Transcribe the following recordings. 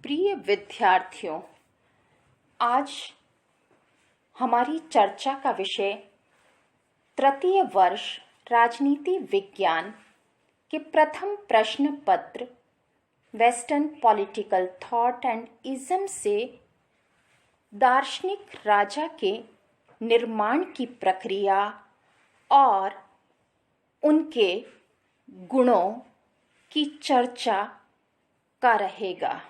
प्रिय विद्यार्थियों, आज हमारी चर्चा का विषय तृतीय वर्ष राजनीति विज्ञान के प्रथम प्रश्न पत्र western political thought and ism से दार्शनिक राजा के निर्माण की प्रक्रिया और उनके गुणों की चर्चा का रहेगा।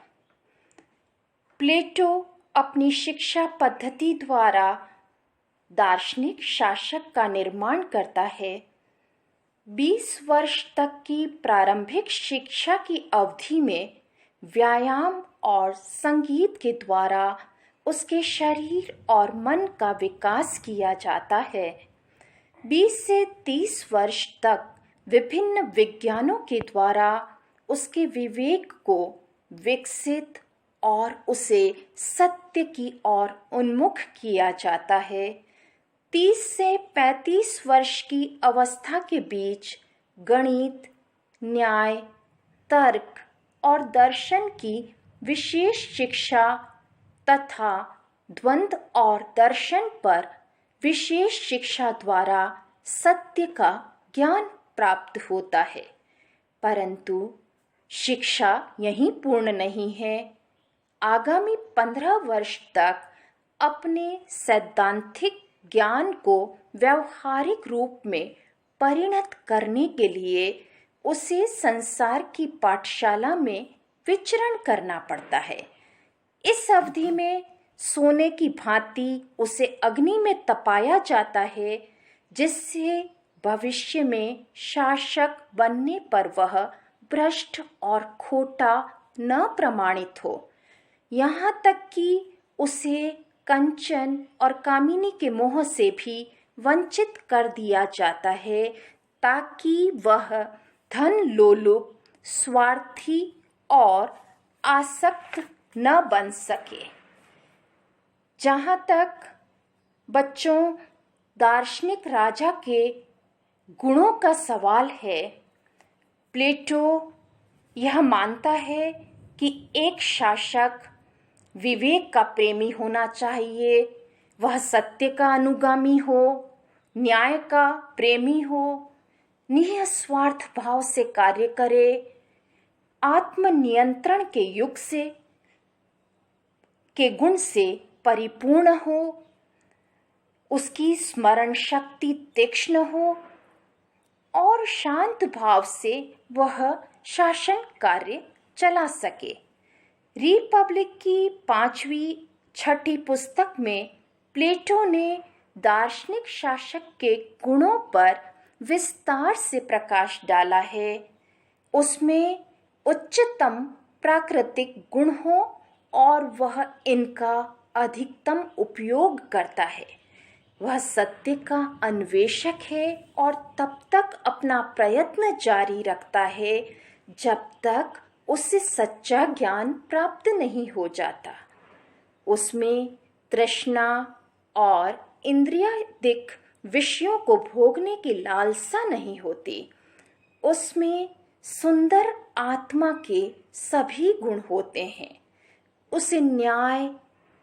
प्लेटो अपनी शिक्षा पद्धति द्वारा दार्शनिक शासक का निर्माण करता है। 20 वर्ष तक की प्रारंभिक शिक्षा की अवधि में व्यायाम और संगीत के द्वारा उसके शरीर और मन का विकास किया जाता है। 20 से 30 वर्ष तक विभिन्न विज्ञानों के द्वारा उसके विवेक को विकसित और उसे सत्य की ओर उन्मुख किया जाता है। 30 से 35 वर्ष की अवस्था के बीच गणित, न्याय, तर्क और दर्शन की विशेष शिक्षा तथा द्वंद्व और दर्शन पर विशेष शिक्षा द्वारा सत्य का ज्ञान प्राप्त होता है। परंतु शिक्षा यहीं पूर्ण नहीं है। आगामी 15 वर्ष तक अपने सैद्धांतिक ज्ञान को व्यावहारिक रूप में परिणत करने के लिए उसे संसार की पाठशाला में विचरण करना पड़ता है। इस अवधि में सोने की भांति उसे अग्नि में तपाया जाता है, जिससे भविष्य में शासक बनने पर वह भ्रष्ट और खोटा न प्रमाणित हो। यहाँ तक कि उसे कंचन और कामिनी के मोह से भी वंचित कर दिया जाता है, ताकि वह धन लोलुप, स्वार्थी और आसक्त न बन सके। जहाँ तक बच्चों दार्शनिक राजा के गुणों का सवाल है, प्लेटो यह मानता है कि एक शासक विवेक का प्रेमी होना चाहिए, वह सत्य का अनुगामी हो, न्याय का प्रेमी हो, निस्वार्थ भाव से कार्य करे, आत्मनियंत्रण के युग से के गुण से परिपूर्ण हो, उसकी स्मरण शक्ति तीक्ष्ण हो और शांत भाव से वह शासन कार्य चला सके। रिपब्लिक की 5वीं 6ठी पुस्तक में प्लेटो ने दार्शनिक शासक के गुणों पर विस्तार से प्रकाश डाला है। उसमें उच्चतम प्राकृतिक गुण हो और वह इनका अधिकतम उपयोग करता है। वह सत्य का अन्वेषक है और तब तक अपना प्रयत्न जारी रखता है जब तक उसे सच्चा ज्ञान प्राप्त नहीं हो जाता। उसमें तृष्णा और इंद्रियादिक विषयों को भोगने की लालसा नहीं होती। उसमें सुंदर आत्मा के सभी गुण होते हैं। उसे न्याय,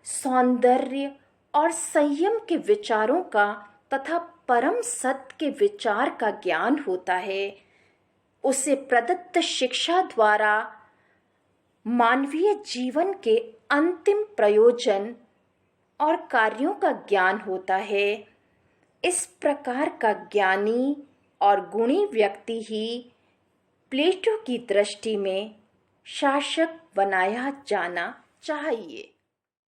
सौंदर्य और संयम के विचारों का तथा परम सत्य के विचार का ज्ञान होता है। उसे प्रदत्त शिक्षा द्वारा मानवीय जीवन के अंतिम प्रयोजन और कार्यों का ज्ञान होता है। इस प्रकार का ज्ञानी और गुणी व्यक्ति ही प्लेटो की दृष्टि में शासक बनाया जाना चाहिए।